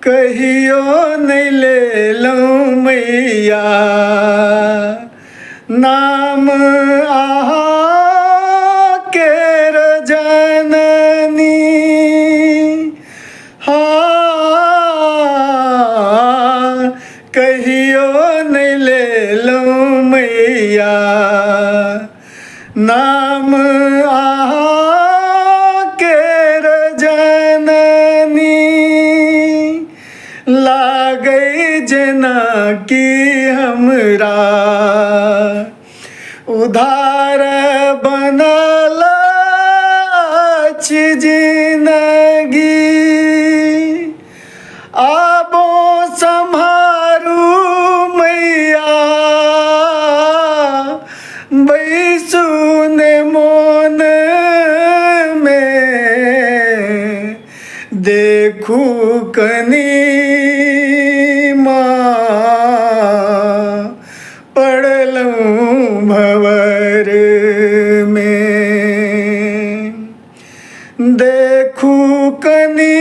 कहियो नहीं ले लूं मैया नाम आहा के जननी। हाँ कहियो नहीं ले लूं मैया नाम आहा के जननी। लागई जना की हमरा उधार बनल जिंदगी। आबो सम्हारू मैया बैसुन मोन में देखू कनी पड़लूं भंवर में। देखू कनी